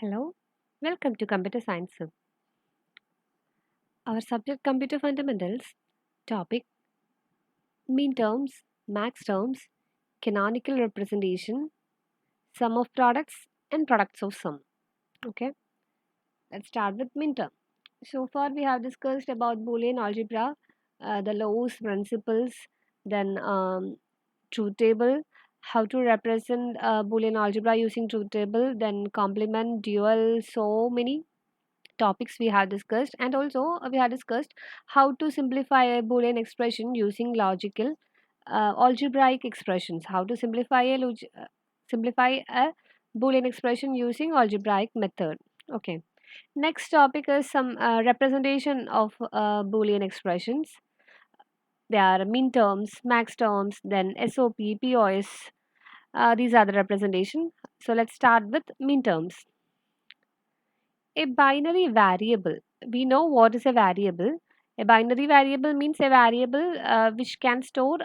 Hello, welcome to Computer Science. Our subject Computer Fundamentals, topic mean terms, max terms, canonical representation, sum of products, and products of sum. Okay, let's start with mean term. So far, we have discussed about Boolean algebra, the laws, principles, then truth table, how to represent Boolean algebra using truth table, then complement, dual, so many topics we have discussed, and also we have discussed how to simplify a boolean expression using logical algebraic expressions, how to simplify a boolean expression using algebraic method. Okay, next topic is some representation of boolean expressions. They are min terms, max terms, then sop, pos. These are the representation. So let's start with min terms. A binary variable. We know what is a variable. A binary variable means a variable which can store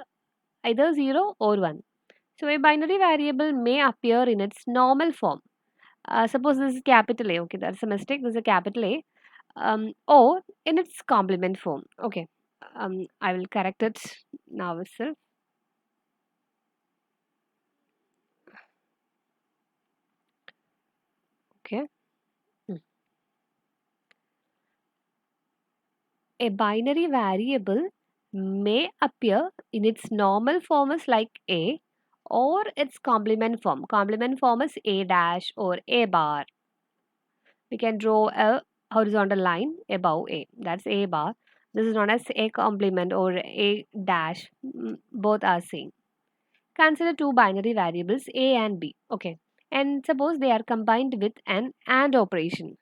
either 0 or 1. So a binary variable may appear in its normal form. Suppose this is capital A. Okay, that's a mistake. This is a capital A. Or in its complement form. Okay. I will correct it now itself. Okay. Hmm. A binary variable may appear in its normal form as like A or its complement form. Complement form is A dash or A bar. We can draw a horizontal line above A. That's A bar. This is known as A complement or A dash. Both are same. Consider two binary variables A and B. Okay. And suppose they are combined with an AND operation.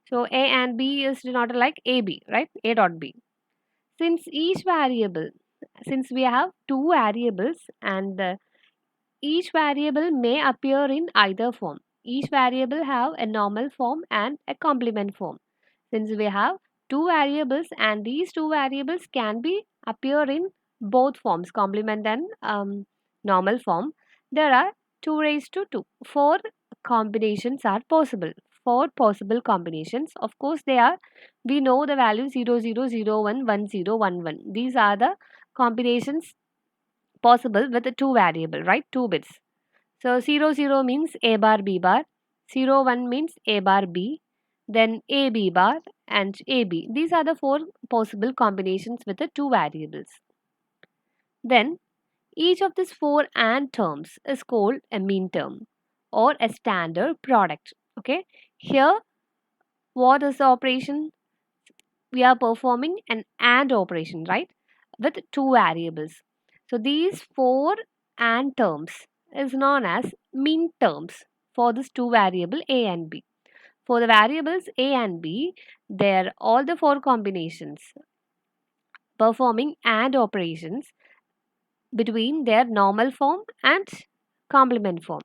So A and B is denoted like AB, right? A dot B. Since each variable, since we have two variables and each variable may appear in either form. Each variable have a normal form and a complement form. Since we have two variables and these two variables can be appear in both forms, complement and normal form, there are 2 raised to 2. 4 combinations are possible. 4 possible combinations. Of course, they are, we know the value 00011011. These are the combinations possible with the two variable, right? 2 bits. So 00 means A bar B bar, 01 means A bar B, then A B bar and AB. These are the 4 possible combinations with the two variables. Then each of these 4 AND terms is called a mean term or a standard product. Okay, here what is the operation? We are performing an AND operation, right? With two variables. So these 4 AND terms is known as min terms for this two variable A and B. For the variables A and B, there are all the 4 combinations performing AND operations between their normal form and complement form.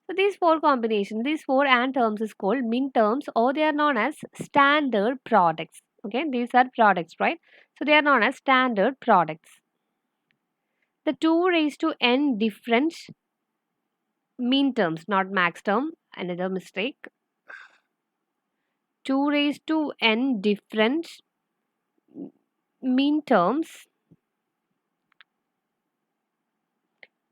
So these 4 combinations, these 4 AND terms is called min terms or they are known as standard products. Okay, these are products, right? So they are known as standard products. The 2 raised to n different min terms, not max term, another mistake. 2 raised to n different min terms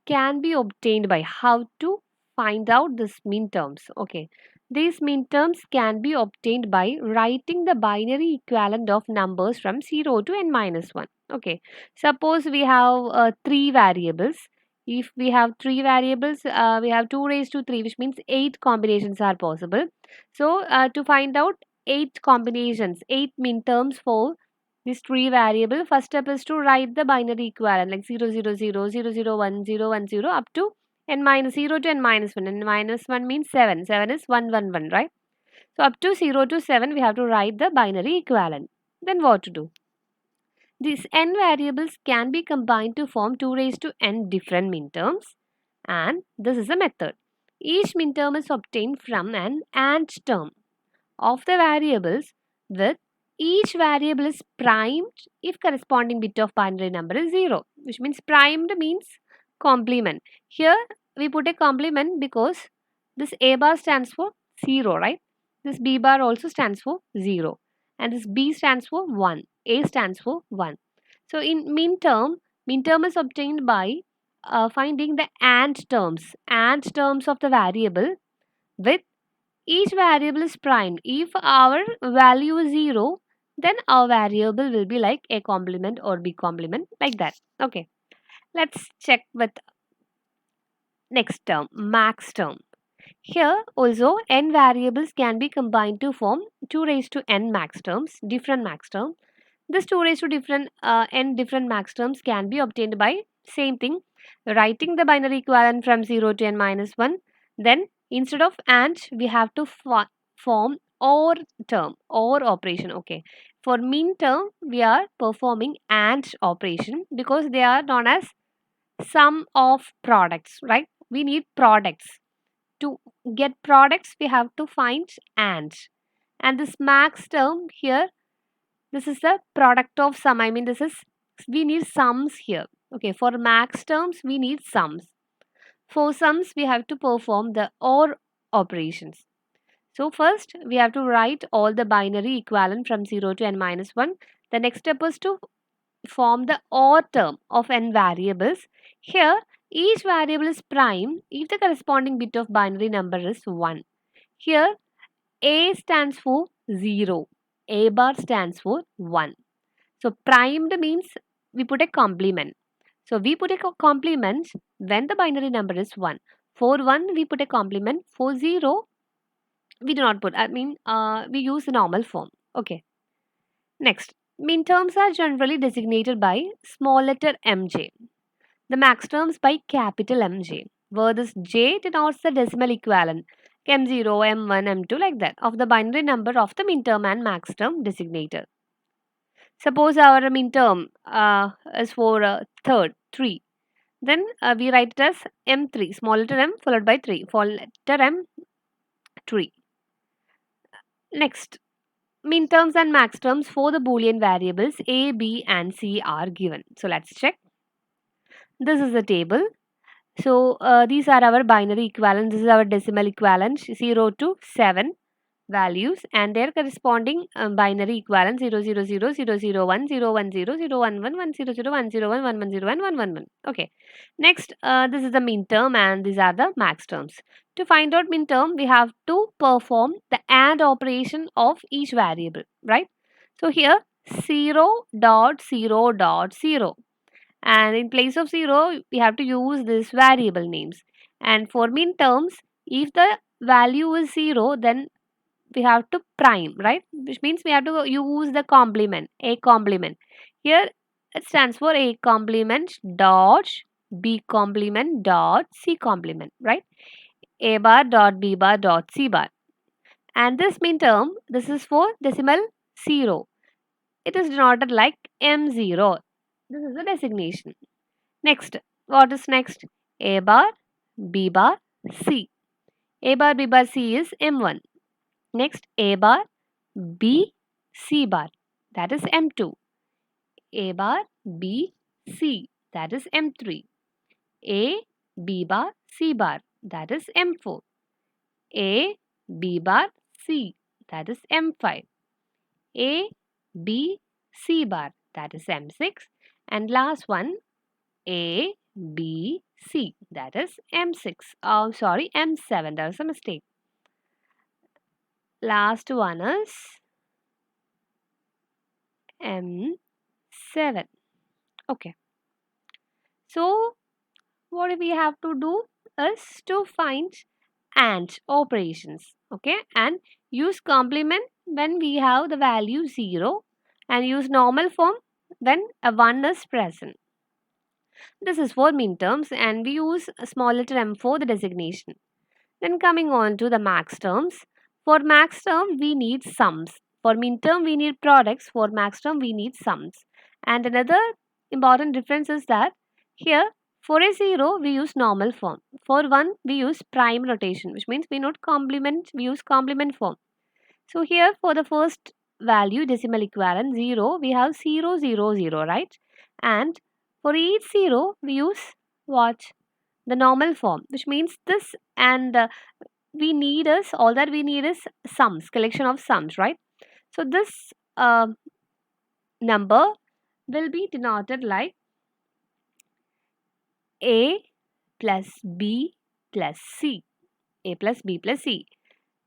can be obtained by how to find out this min terms. Okay, these min terms can be obtained by writing the binary equivalent of numbers from 0 to n minus 1. Okay, suppose we have 3 variables. If we have 3 variables, we have 2 raised to 3, which means 8 combinations are possible. So to find out 8 combinations, 8 min terms for this tree variable, first step is to write the binary equivalent like 000001010 up to n minus 0 to n minus 1. N minus 1 means 7. 7 is 111, right? So up to 0 to 7 we have to write the binary equivalent. Then what to do? These n variables can be combined to form 2 raised to n different minterms, and this is a method. Each minterm is obtained from an AND term of the variables with each variable is primed if corresponding bit of binary number is 0, which means primed means complement. Here we put a complement because this A bar stands for 0, right? This B bar also stands for 0. And this B stands for 1. A stands for 1. So in mean term is obtained by finding the and terms of the variable with each variable is prime. If our value is 0, then our variable will be like A complement or B complement, like that. Okay, let's check with next term, max term. Here also n variables can be combined to form 2 raised to n max terms, different max terms. This 2 raised to n different max terms can be obtained by same thing, writing the binary equivalent from 0 to n minus 1. Then instead of and, we have to form or term, or operation. Okay, for min term we are performing and operation because they are known as sum of products, right? We need products. To get products we have to find and this max term here, this is the product of sum. I mean, this is, we need sums here. Okay, for max terms we need sums. For sums we have to perform the or operations. So first we have to write all the binary equivalent from 0 to n minus 1. The next step is to form the or term of n variables. Here each variable is prime if the corresponding bit of binary number is 1. Here A stands for 0, A bar stands for 1. So primed means we put a complement. So we put a complement when the binary number is 1. For 1 we put a complement, for 0 we do not put, I mean we use the normal form. Okay. Next, min terms are generally designated by small letter mj. The max terms by capital MJ, where this J denotes the decimal equivalent M0, M1, M2, like that, of the binary number of the minterm and max term designator. Suppose our minterm is for third, 3. Then we write it as M3, small letter m followed by 3, small letter m, 3. Next, minterms and max terms for the Boolean variables A, B, and C are given. So let's check. This is the table. So these are our binary equivalent. This is our decimal equivalent 0 to 7 values and their corresponding binary equivalent 0 0 0 0 0 1 0 1 0 0 1 1 1 0 0 1 0 1 1 1 0 1 1 1 1. Okay. Next, this is the min term and these are the max terms. To find out min term, we have to perform the AND operation of each variable, right? So here 0 dot 0 dot 0. And in place of 0 we have to use this variable names, and for min terms if the value is 0 then we have to prime, right, which means we have to use the complement, A complement. Here it stands for A complement dot B complement dot C complement, right? A bar dot B bar dot C bar. And this min term, this is for decimal 0, it is denoted like M0. This is the designation. Next, what is next? A bar, B bar, C. A bar, B bar, C is M1. Next, A bar, B, C bar, that is M2. A bar, B, C, that is M3. A, B bar, C bar, that is M4. A, B bar, C, that is M5. A, B, C bar, that is M6. And last one, A, B, C, that is M6. Oh, sorry, M7. There's a mistake. Last one is M7. Okay. So, what we have to do is to find AND operations. Okay. And use complement when we have the value 0 and use normal form when a 1 is present. This is for min terms and we use a small letter m for the designation. Then coming on to the max terms. For max term we need sums. For min term we need products. For max term we need sums. And another important difference is that here for a 0 we use normal form. For 1 we use prime notation, which means we use complement form. So here for the first value decimal equivalent 0 we have 0 0 0, right? And for each 0 we use what? The normal form, which means this and we need is, all that we need is sums, collection of sums, right? So this number will be denoted like A plus B plus C. A plus B plus C.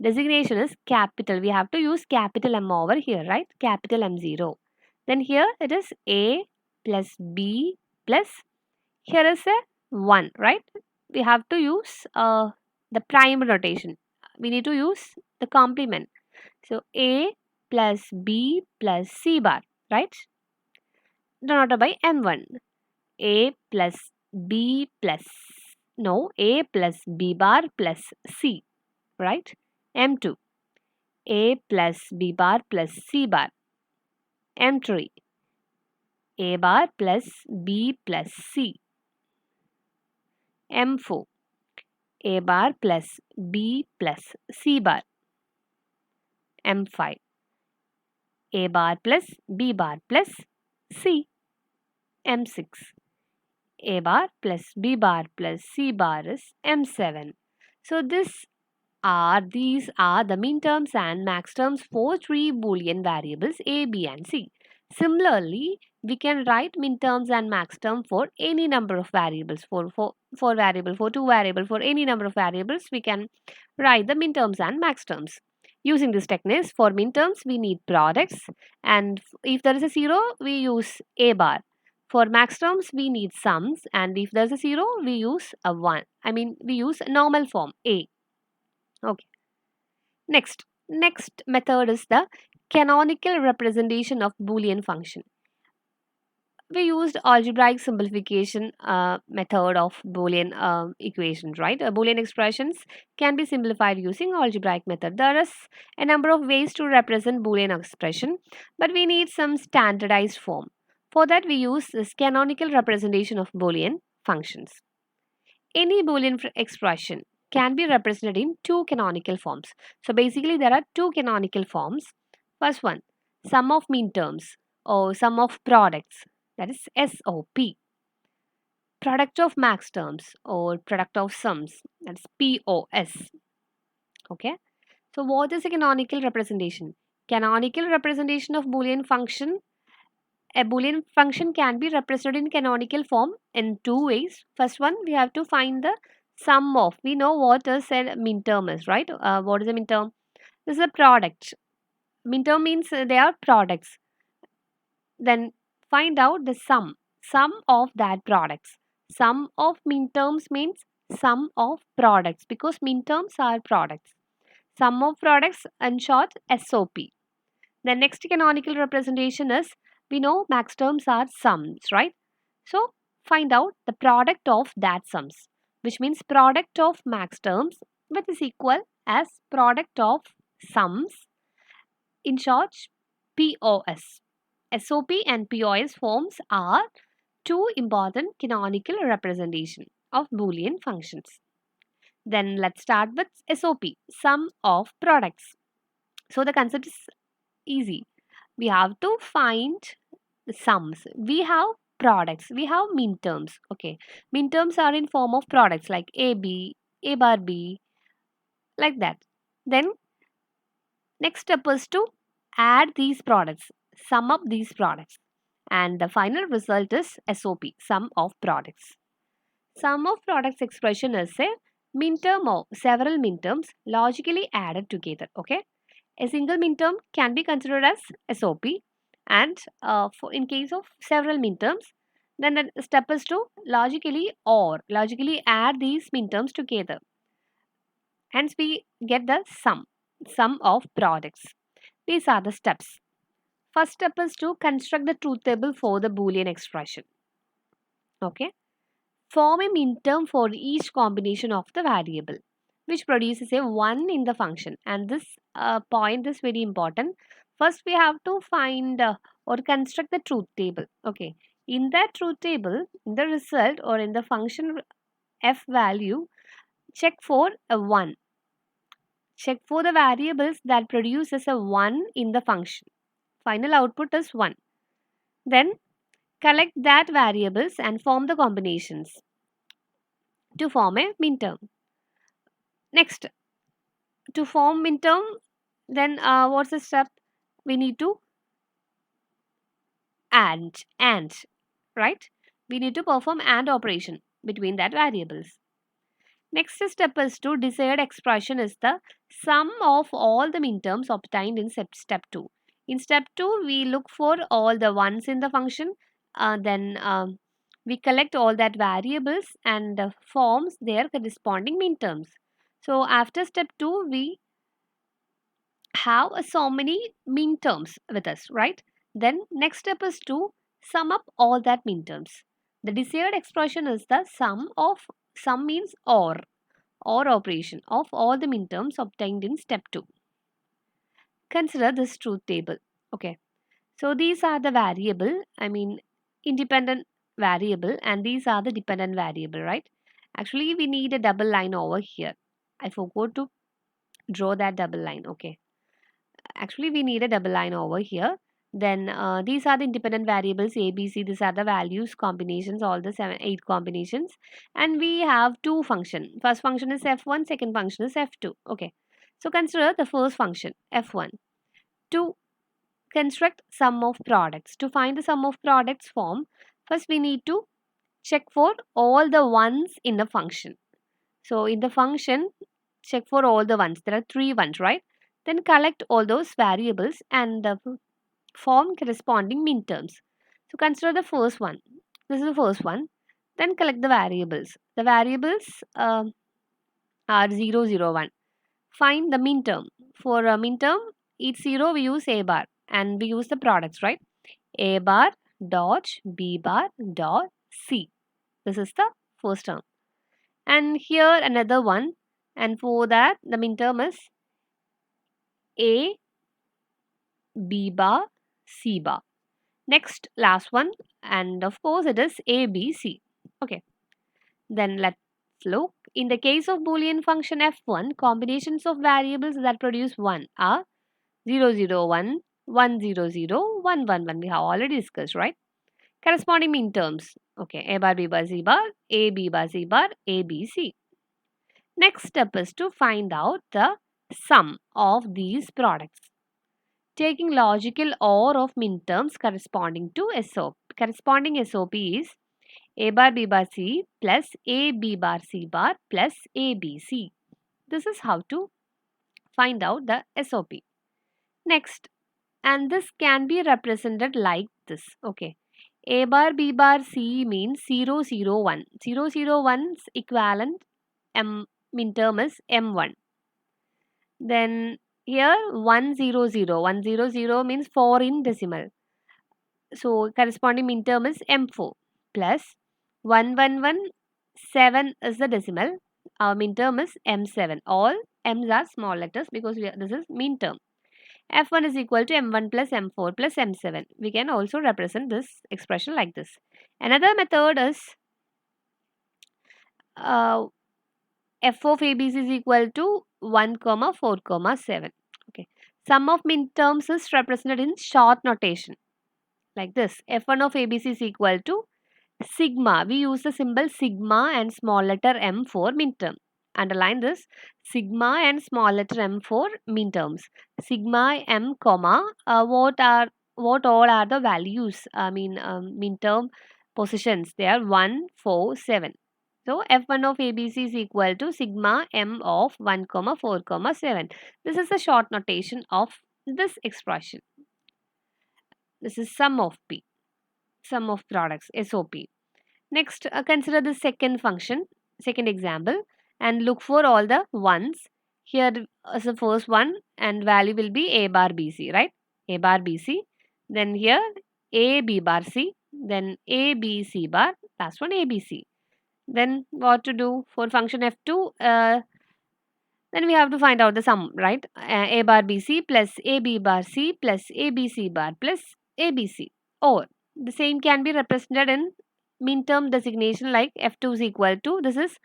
Designation is capital. We have to use capital M over here, right? Capital M0. Then here it is A plus B plus, here is a 1, right? We have to use the prime notation. We need to use the complement. So A plus B plus C bar, right? Denoted by M1. A plus B plus, no, A plus B bar plus C, right? M2. A plus B bar plus C bar. M3. A bar plus B plus C. M4. A bar plus B plus C bar. M5. A bar plus B bar plus C. M6. A bar plus B bar plus C bar is M7. So these are the min terms and max terms for three Boolean variables A, B and C. Similarly, we can write min terms and max term for any number of variables. For variable, for two variable, for any number of variables, we can write the min terms and max terms. Using this techniques, for min terms, we need products, and if there is a 0, we use A bar. For max terms, we need sums, and if there's a 0, we use a 1. We use normal form A. Okay. Next method is the canonical representation of Boolean function. We used algebraic simplification method of Boolean equations, right? Boolean expressions can be simplified using algebraic method. There is a number of ways to represent Boolean expression, but we need some standardized form. For that, we use this canonical representation of Boolean functions. Any Boolean expression can be represented in two canonical forms. So basically, there are two canonical forms. First one, sum of min terms or sum of products, that is SOP. Product of max terms or product of sums, that is POS. Okay. So what is a canonical representation? Canonical representation of Boolean function. A Boolean function can be represented in canonical form in two ways. First one, we have to find the sum of. We know what is a min term is, right? What is a min term? This is a product. Min term means they are products. Then find out the sum of that products. Sum of min terms means sum of products, because min terms are products. Sum of products, in short, SOP. The next canonical representation is, we know max terms are sums, right? So find out the product of that sums, which means product of max terms, which is equal as product of sums, in short POS. SOP and POS forms are two important canonical representation of Boolean functions. Then let's start with SOP, sum of products. So the concept is easy. We have to find the sums. We have products. We have min terms. Okay. Min terms are in form of products like AB, A bar B, like that. Then next step is to add these products, sum up these products. And the final result is SOP, sum of products. Sum of products expression is a min term of several min terms logically added together. Okay. A single min term can be considered as SOP, and in case of several min terms, then the step is to logically add these min terms together. Hence, we get the sum of products. These are the steps. First step is to construct the truth table for the Boolean expression. Okay. Form a min term for each combination of the variable, which produces a 1 in the function. And this point is very important. First, we have to find or construct the truth table. Okay. In that truth table, in the result or in the function f value, check for a 1. Check for the variables that produces a 1 in the function. Final output is 1. Then collect that variables and form the combinations to form a min term. Next, to form minterm, then what's the step? We need to and, right? We need to perform and operation between that variables. Next step is to desired expression is the sum of all the minterms obtained in step 2. In step 2, we look for all the ones in the function, then we collect all that variables and forms their corresponding minterms. So after step 2, we have so many minterms with us, right? Then next step is to sum up all that minterms. The desired expression is the sum means or operation of all the minterms obtained in step 2. Consider this truth table. Okay. So these are the variable, independent variable, and these are the dependent variable, right? Actually, we need a double line over here. I forgot to draw that double line. Okay. Actually, we need a double line over here. Then these are the independent variables a, b, c. These are the values combinations, all the 8 combinations. And we have two function. First function is f1, second function is f2. Okay. So consider the first function f1. To construct sum of products. To find the sum of products form, first we need to check for all the ones in the function. So in the function, check for all the ones. There are 3 ones, right? Then collect all those variables and form corresponding minterms. So consider the first one. This is the first one. Then collect the variables. The variables are 0, 0, 1. Find the minterm. For a minterm, each 0 we use a bar and we use the products, right? A bar dot b bar dot c. This is the first term. And here another one. And for that, the minterm is a b bar c bar. Next, last one, and of course it is a b c. Okay, then let's look. In the case of Boolean function f1, combinations of variables that produce 1 are 0, 0, 1, 1, 0, 0, 1, 1, 1. We have already discussed, right? Corresponding minterms. Okay, a bar, b bar, c bar, a, b bar, c bar, a, b, c. Next step is to find out the sum of these products. Taking logical OR of minterms corresponding to SOP. Corresponding SOP is a bar b bar c plus a b bar c bar plus a b c. This is how to find out the SOP. Next, and this can be represented like this. Okay, a bar b bar c means 0 0 1. 0 0 1's equivalent m minterm is m1. Then here 100 means 4 in decimal. So corresponding minterm is m4 plus 1117 is the decimal. Our minterm is m7. All m's are small letters because this is minterm. f1 is equal to m1 plus m4 plus m7. We can also represent this expression like this. Another method is f of abc is equal to 1 comma 4 comma 7. Okay. Sum of minterms is represented in short notation like this. f1 of abc is equal to sigma. We use the symbol sigma and small letter m for minterm. Underline this, sigma and small letter m for minterms. Sigma m comma what all are the values? Minterm positions. They are 1, 4, 7. So f1 of abc is equal to sigma m of 1 comma 4 comma 7. This is the short notation of this expression. This is sum of p, sum of products, SOP. Next, consider the second function, second example, and look for all the ones. Here is the first one, and value will be a bar bc, right? A bar bc. Then here a b bar c. Then a b c bar. Last one a b c. Then what to do for function f2? Then we have to find out the sum, right? A bar bc plus a b bar c plus a b c bar plus a b c. Or the same can be represented in minterm designation like f2 is equal to, this is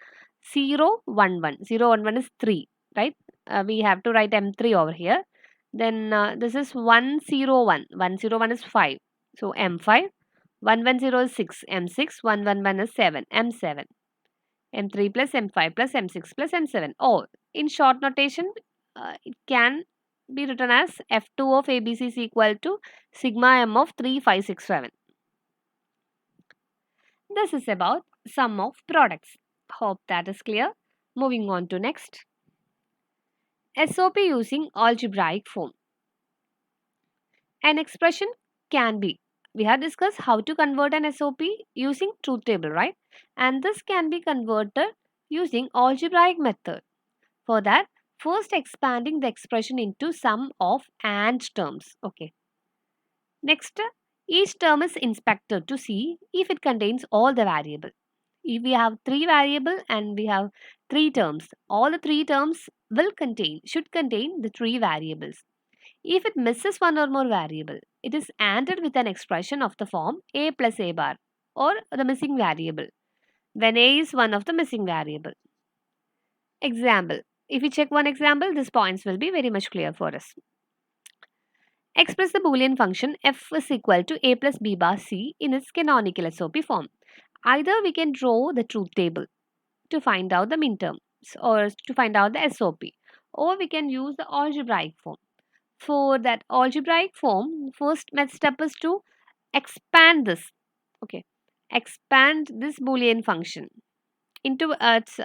0 1 1. 0 1 1 is 3, right? We have to write m3 over here. Then this is 1 0 1. 1 0 1 is 5. So m5. 1 1 0 is 6. m6. 1 1 1 is 7. m7. m3 plus m5 plus m6 plus m7. Or in short notation, it can be written as F2 of ABC is equal to sigma m of 3, 5, 6, 7. This is about sum of products. Hope that is clear. Moving on to next. SOP using algebraic form. An expression can be. We have discussed how to convert an SOP using truth table, right? And this can be converted using algebraic method. For that, first expanding the expression into sum of AND terms. Okay. Next, each term is inspected to see if it contains all the variable. If we have three variable and we have three terms, all the three terms should contain the three variables. If it misses one or more variable, it is ANDed with an expression of the form a plus a bar or the missing variable when a is one of the missing variable. Example. If we check one example, these points will be very much clear for us. Express the Boolean function f is equal to a plus b bar c in its canonical SOP form. Either we can draw the truth table to find out the minterms or to find out the SOP, or we can use the algebraic form. For that algebraic form, first step is to expand this. Okay, expand this Boolean function into its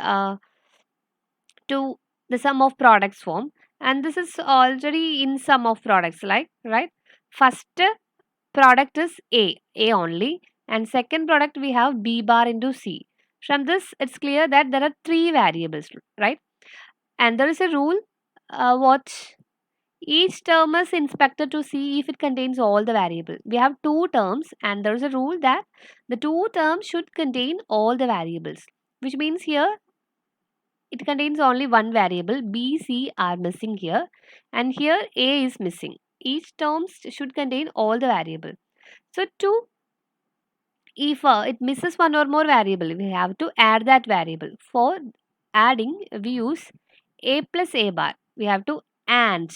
to the sum of products form, and this is already in sum of products, like right. First product is a only, and second product we have b bar into c. From this, it's clear that there are three variables, right? And there is a rule. What each term is inspected to see if it contains all the variable. We have two terms, and there is a rule that the two terms should contain all the variables, which means here it contains only one variable. B, C are missing here, and here A is missing. Each term should contain all the variable. So to if it misses one or more variable, we have to add that variable. For adding, we use a plus a bar. We have to AND,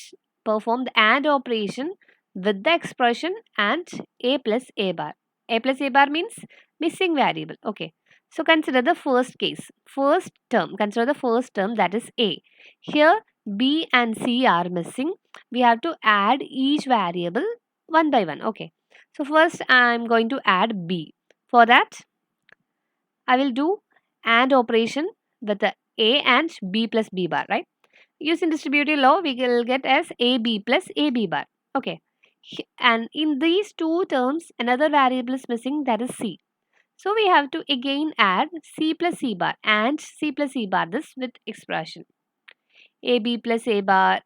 perform the AND operation with the expression and a plus a bar. A plus a bar means missing variable. Okay. So consider the first case. First term. Consider the first term, that is a. Here b and c are missing. We have to add each variable one by one. Okay. So first I am going to add b. For that, I will do AND operation with the a and b plus b bar, right? Using distributive law, we will get as ab plus ab bar. Okay. And in these two terms, another variable is missing, that is c. So we have to again add c plus c bar and c plus c bar this with expression. ab plus a bar,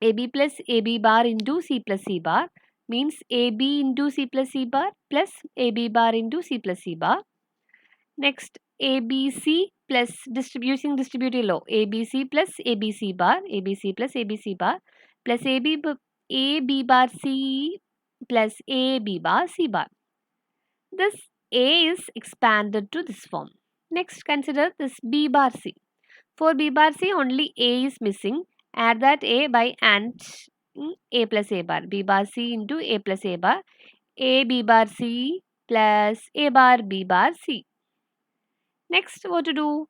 ab plus ab bar into c plus c bar means ab into c plus c bar plus ab bar into c plus c bar. Next, ABC plus using distributive law, ABC plus ABC bar, ABC plus ABC bar plus AB bar C plus AB bar C bar. This A is expanded to this form. Next, consider this B bar C. For B bar C, only A is missing. Add that A by and A plus A bar. B bar C into A plus A bar. A B bar C plus A bar B bar C. Next, what to do?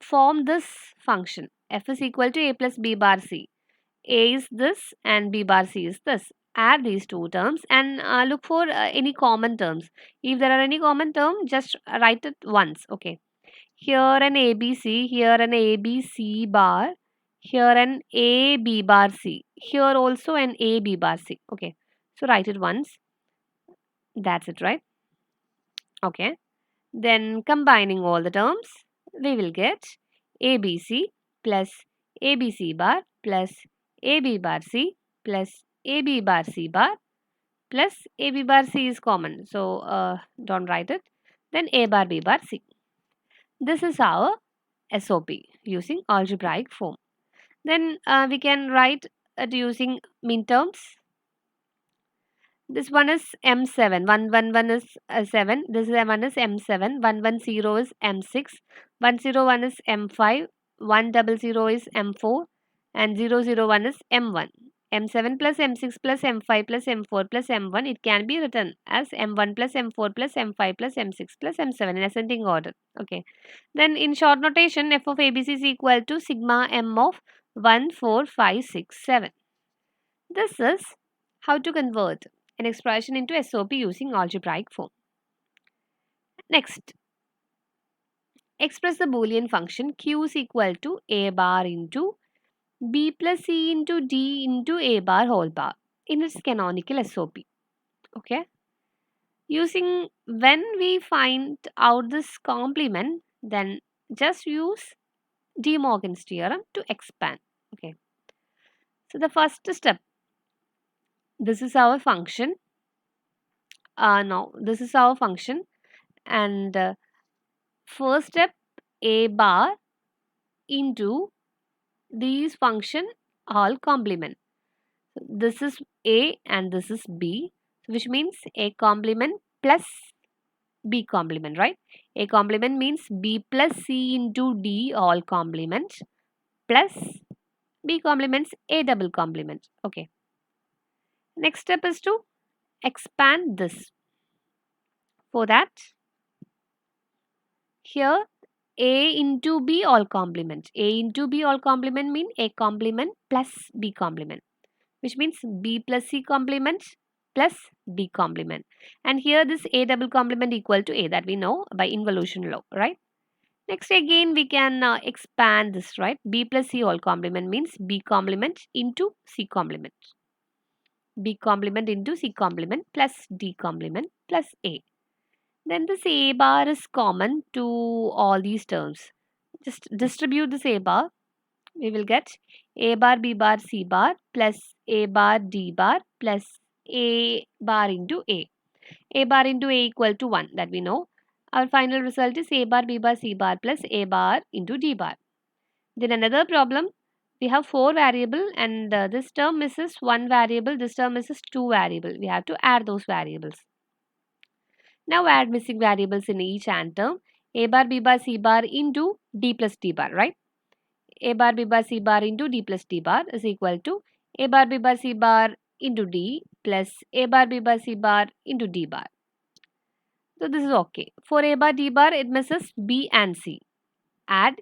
Form this function. F is equal to a plus b bar c. A is this and b bar c is this. Add these two terms and look for any common terms. If there are any common term, just write it once. Okay. Here an ABC, here an ABC bar, here an AB bar C. Here also an AB bar C. Okay. So write it once. That's it, right? Okay. Then combining all the terms, we will get ABC plus ABC bar plus AB bar C plus AB bar C bar plus AB bar C is common. So don't write it. Then A bar B bar C. This is our SOP using algebraic form. Then we can write it using minterms. This one is M7. 111 is 7. This one is M7. 110 is M6. 101 is M5. 100 is M4. And 001 is M1. M7 plus M6 plus M5 plus M4 plus M1, it can be written as M1 plus M4 plus M5 plus M6 plus M7 in ascending order. Okay. Then in short notation, f of ABC is equal to sigma m of 1, 4, 5, 6, 7. This is how to convert an expression into SOP using algebraic form. Next, express the Boolean function Q is equal to A bar into B plus C into D into A bar whole bar in its canonical SOP. Okay. Using, when we find out this complement, then just use De Morgan's theorem to expand. Okay. So the first step, this is our function. No, this is our function, and first step, A bar into these function all complement. This is A and this is B, which means A complement plus B complement, right? A complement means B plus C into D all complement plus B complements A double complement. Okay. Next step is to expand this. For that, here A into B all complement. A into B all complement mean A complement plus B complement, which means B plus C complement plus B complement. And here this A double complement equal to A, that we know by involution law, right? Next again we can expand this, right? B plus C all complement means B complement into C complement. B complement into C complement plus D complement plus A. Then this A bar is common to all these terms. Just distribute this A bar. We will get A bar B bar C bar plus A bar D bar plus A bar into A. A bar into A equal to 1, that we know. Our final result is A bar B bar C bar plus A bar into D bar. Then another problem, we have 4 variable and this term misses 1 variable, this term misses 2 variable. We have to add those variables. Now add missing variables in each AND term. A bar B bar C bar into D plus D bar, right? A bar B bar C bar into D plus D bar is equal to A bar B bar C bar into D plus A bar B bar C bar into D bar. So this is okay. For A bar D bar, it misses B and C. Add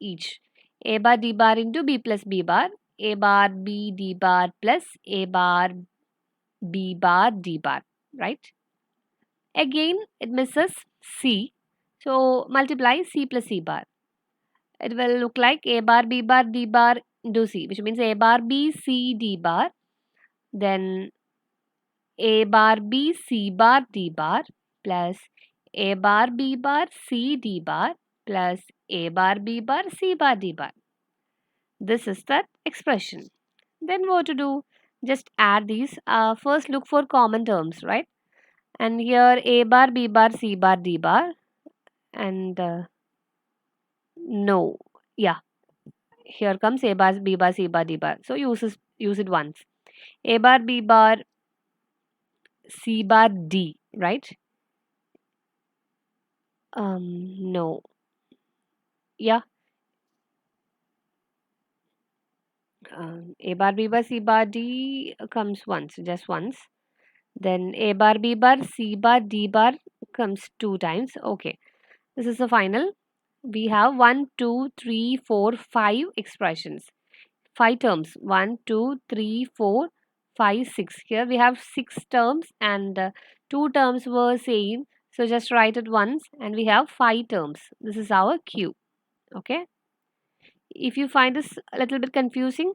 each. A bar D bar into B plus B bar. A bar B D bar plus A bar B bar D bar, right? Again, it misses C. So multiply C plus C bar. It will look like A bar B bar D bar into C, which means A bar B C D bar. Then A bar B C bar D bar plus A bar B bar C D bar plus A bar B bar C bar D bar. This is that expression. Then what to do? Just add these. First look for common terms, right? And here A bar B bar C bar D bar and no, yeah, here comes A bar B bar C bar D bar. So use it once. A bar B bar C bar D, right? No, yeah. A bar B bar C bar D comes once, just once. Then A bar B bar C bar D bar comes 2 times. Okay, this is the final. We have 1, 2, 3, 4, 5 expressions. 5 terms. 1, 2, 3, 4, 5, 6. Here we have 6 terms and 2 terms were same. So just write it once and we have 5 terms. This is our Q. Okay. If you find this a little bit confusing,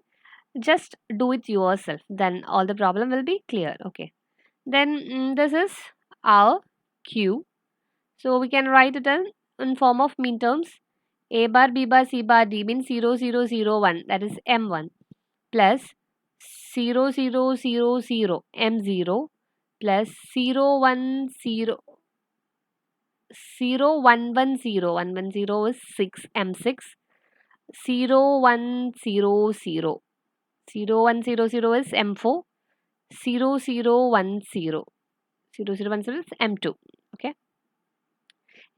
just do it yourself. Then all the problem will be clear. Okay. Then this is our Q. So we can write it in form of mean terms. A bar B bar C bar D means 0, 0, 0, 1. That is M1 plus 0, 0, 0, 0 M0 plus 0, 1, 0, 0, 1, 1, 0. 1, 1, 0 is 6 M6. 0, 1, 0, 0. 0, 1, 0, 0 is M4. 0, 0, 1, 0. 0, 0, 1, 0 is M2. Okay.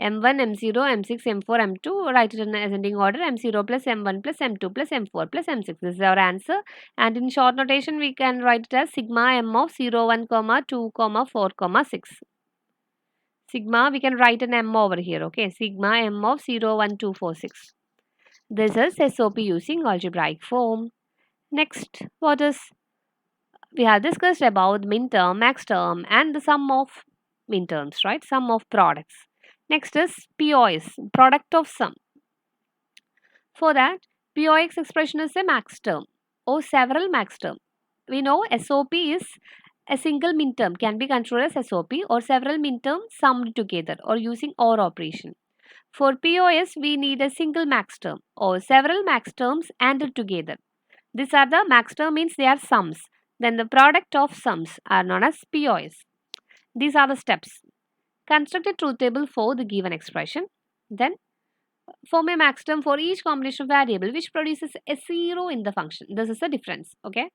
M1, M0, M6, M4, M2. Write it in ascending order. M0 plus M1 plus M2 plus M4 plus M6. This is our answer. And in short notation, we can write it as sigma M of 0, 1, comma 2, comma 4, comma 6. Sigma, we can write an M over here. Okay, sigma M of 0, 1, 2, 4, 6. This is SOP using algebraic form. Next, what is we have discussed about min term, max term, and the sum of min terms, right? Sum of products. Next is POS, product of sum. For that, POX expression is a max term or several max term. We know SOP is a single min term can be considered as SOP or several min terms summed together or using OR operation. For POS, we need a single max term or several max terms added together. These are the max term means they are sums. Then the product of sums are known as POS. These are the steps. Construct a truth table for the given expression. Then form a max term for each combination of variable which produces a zero in the function. This is the difference. Okay.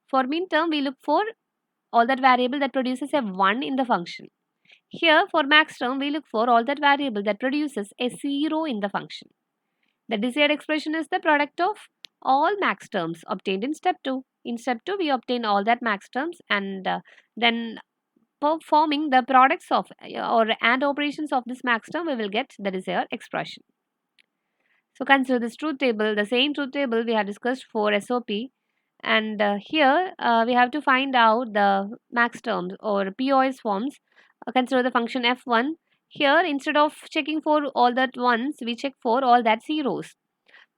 For min term, we look for all that variable that produces a 1 in the function. Here for max term, we look for all that variable that produces a 0 in the function. The desired expression is the product of all max terms obtained in step 2. In step 2, we obtain all that max terms and then performing the products of or and operations of this max term, we will get the desired expression. So consider this truth table, the same truth table we have discussed for SOP. And here we have to find out the max terms or POS forms. Consider the function f1. Here, instead of checking for all that ones, we check for all that zeros.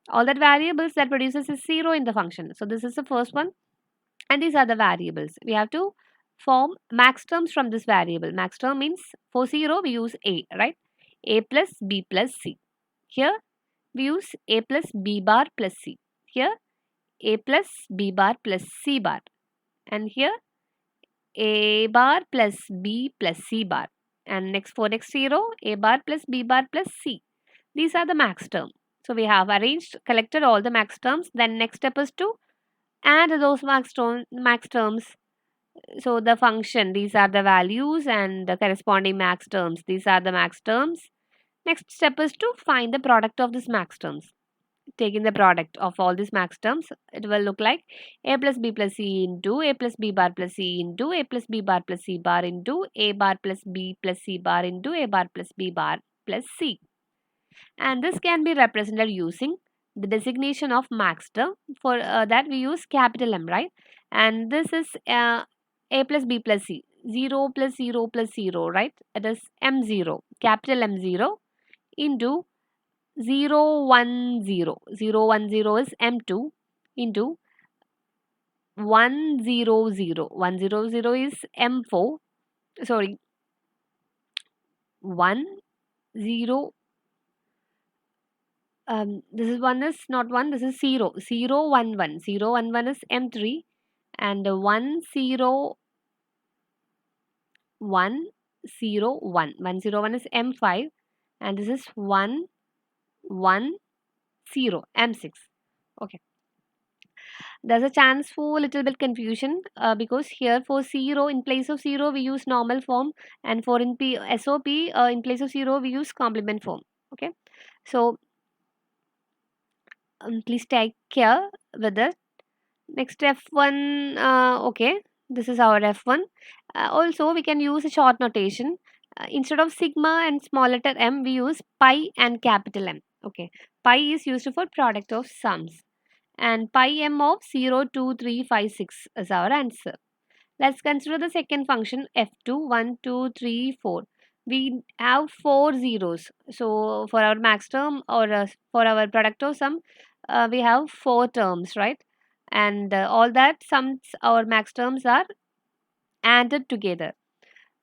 All that variables that produces is 0 in the function. So this is the first one. And these are the variables. We have to form max terms from this variable. Max term means for 0, we use A, right? A plus B plus C. Here, we use A plus B bar plus C. Here, A plus B bar plus C bar. And here, A bar plus B plus C bar. And next for next 0, A bar plus B bar plus C. These are the max term. So we have arranged, collected all the max terms. Then next step is to add those max terms. So the function, these are the values and the corresponding max terms. These are the max terms. Next step is to find the product of these max terms. Taking the product of all these max terms, it will look like A plus B plus C into A plus B bar plus C into A plus B bar plus C bar into A bar plus B plus C bar into A bar plus B bar plus C. And this can be represented using the designation of max term. For that we use capital M, right? And this is A plus B plus C, 0 plus 0 plus 0, right? It is M0, capital M0 into 0 1 0. 0 1 0 is M2 into 1 0 0. 1 0 0 is M4. Sorry, 1 0. This is 1 is not 1, this is 0. 0 1 1. 0 1 1 is M3 and 1 0 1 0 1. 1 0 1 is M5 and this is 1 1 0 M6. Okay. There's a chance for a little bit confusion because here for 0 in place of 0 we use normal form and for in SOP in place of 0 we use complement form. Okay. So please take care with it. Next F1, okay, this is our F1. Also, we can use a short notation. Instead of sigma and small letter m, we use pi and capital M. Okay, pi is used for product of sums. And pi m of 0, 2, 3, 5, 6 is our answer. Let's consider the second function f2, 1, 2, 3, 4. We have 4 zeros. So, for our max term or for our product of sum, we have 4 terms, right? And all that sums our max terms are added together.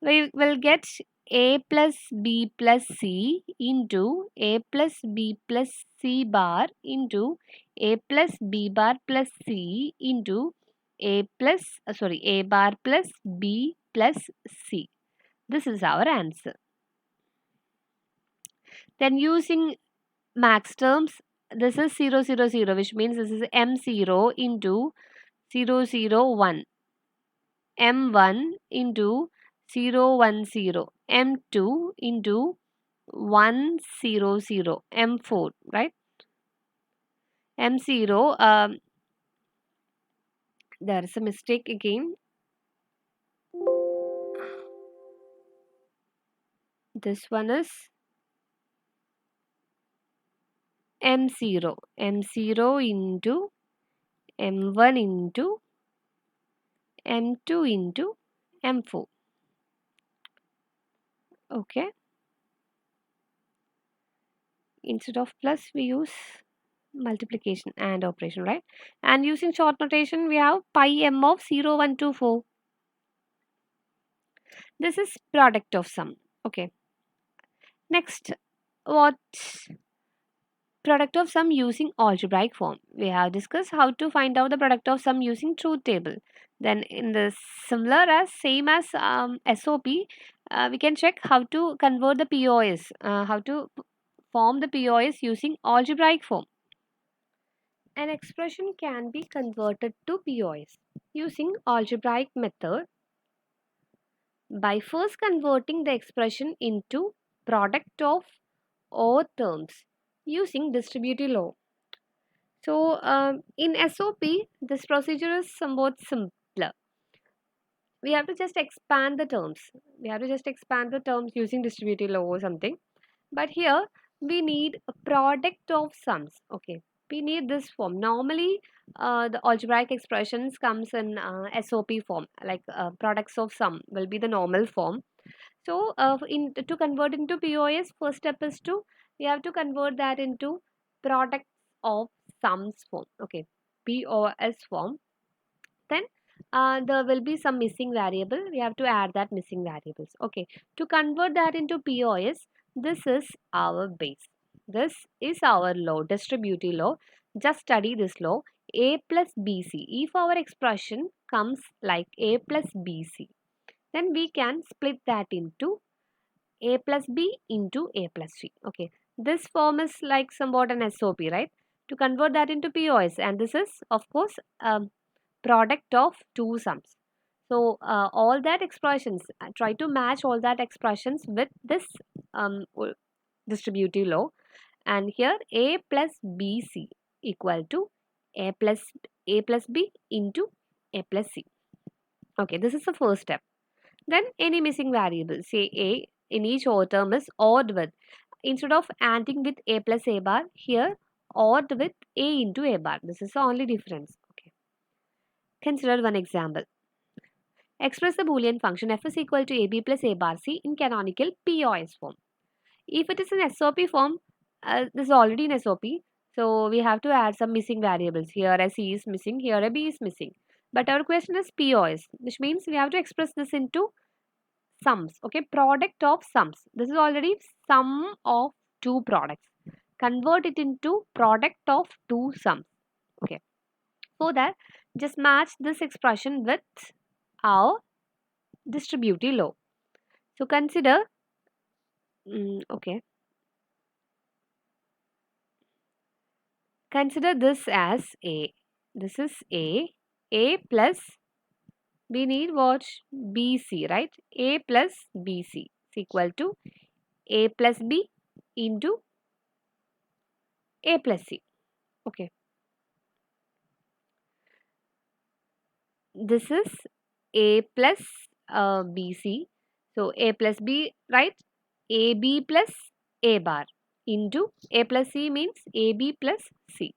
We will get a plus b plus c into a plus b plus c bar into a plus b bar plus c into a plus a bar plus b plus c. This is our answer. Then using max terms, this is 0 0 0, which means this is m0 into 0 0 1, m1 into 0 1 0, m2 into 100 M4, right? M0, there is a mistake again. This one is M0. M0 into M1 into M2 into M4. Okay. Instead of plus, we use multiplication and operation, right? And using short notation, we have pi m of 0, 1, 2, 4. This is product of sum. Okay. Next, what product of sum using algebraic form? We have discussed how to find out the product of sum using truth table. Then in the similar as same as SOP, we can check how to convert the POS, how to form the POS using algebraic form. An expression can be converted to POS using algebraic method by first converting the expression into product of all terms using distributive law. So in SOP, this procedure is somewhat simpler. We have to just expand the terms. We have to just expand the terms using distributive law or something. But here we need a product of sums. Okay, we need this form. Normally, the algebraic expressions comes in SOP form, like products of sum will be the normal form. So, in to convert into POS, first step is to we have to convert that into products of sums form. Okay, POS form. Then there will be some missing variable. We have to add that missing variables. Okay, to convert that into POS, this is our base. This is our law, distributive law. Just study this law. A plus BC. If our expression comes like A plus BC, then we can split that into A plus B into A plus C. Okay, this form is like somewhat an SOP, right? To convert that into POS, and this is of course product of two sums. So all that expressions, try to match all that expressions with this distributive law. And here A plus BC equal to A plus B into A plus C. Okay, this is the first step. Then any missing variable, say A in each O term is odd with, instead of ANDing with A plus A bar, here odd with A into A bar. This is the only difference. Okay. Consider one example. Express the Boolean function f is equal to ab plus a bar c in canonical POS form. If it is in SOP form, this is already in SOP, so we have to add some missing variables. Here a c is missing, here a b is missing. But our question is POS, which means we have to express this into sums. Okay, product of sums. This is already sum of two products. Convert it into product of two sums. Okay, for that, just match this expression with our distributive law. So consider, okay, consider this as A. This is A plus, we need what? BC, right? A plus BC is equal to A plus B into A plus C. Okay, this is A plus BC. So A plus B, right? AB plus A bar into A plus C means AB plus C.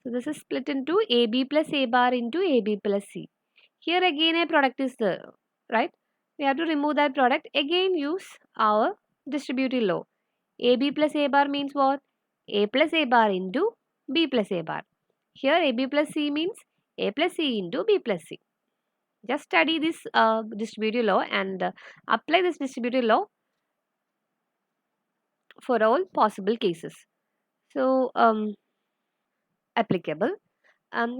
So this is split into AB plus A bar into AB plus C. Here again a product is there, right? We have to remove that product. Again use our distributive law. AB plus A bar means what? A plus A bar into B plus A bar. Here AB plus C means A plus C into B plus C. Just study this distributive law and apply this distributive law for all possible cases. So applicable.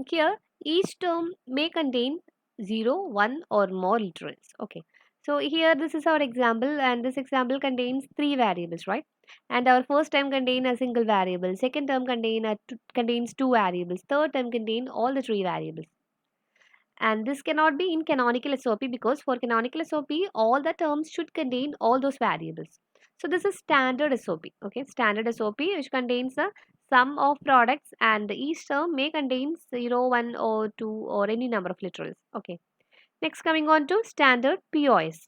Here each term may contain 0, 1 or more literals. Okay. So here this is our example and this example contains three variables, right? And our first term contain a single variable, second term contains two variables, third term contain all the three variables. And this cannot be in canonical SOP because for canonical SOP all the terms should contain all those variables. So this is standard SOP. Okay, standard SOP which contains the sum of products and each term may contain 0, 1 or 2 or any number of literals. Okay. Next coming on to standard POS.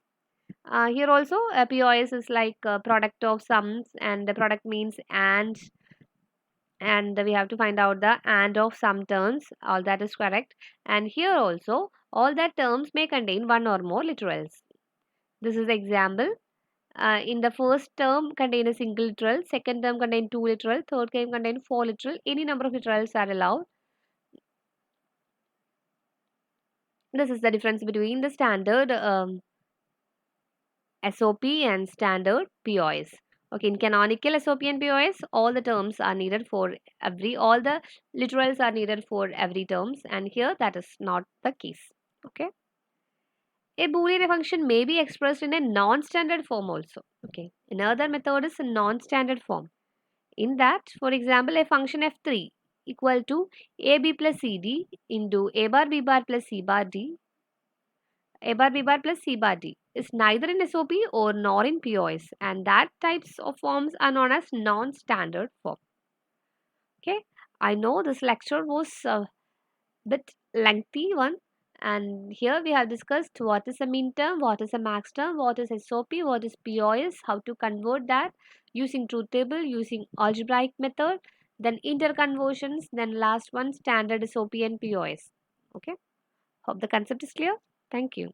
Here also POS is like a product of sums and the product means and we have to find out the and of some terms. All that is correct. And here also all that terms may contain one or more literals. This is example. In the first term contain a single literal, second term contain two literal, third term contain four literal. Any number of literals are allowed. This is the difference between the standard SOP and standard POS. Okay, in canonical SOP and POS, all the terms are needed for all the literals are needed for every terms, and here that is not the case. Okay. A Boolean function may be expressed in a non-standard form also. Okay. Another method is a non-standard form. In that, for example, a function f3 equal to ab plus cd into a bar b bar plus c bar d, a bar b bar plus c bar d is neither in SOP or nor in POS, and that types of forms are known as non-standard form. Okay, I know this lecture was a bit lengthy one, and here we have discussed what is a min term, what is a max term, what is SOP, what is POS, how to convert that using truth table, using algebraic method, then interconversions, then last one standard SOP and POS. Okay, hope the concept is clear. Thank you.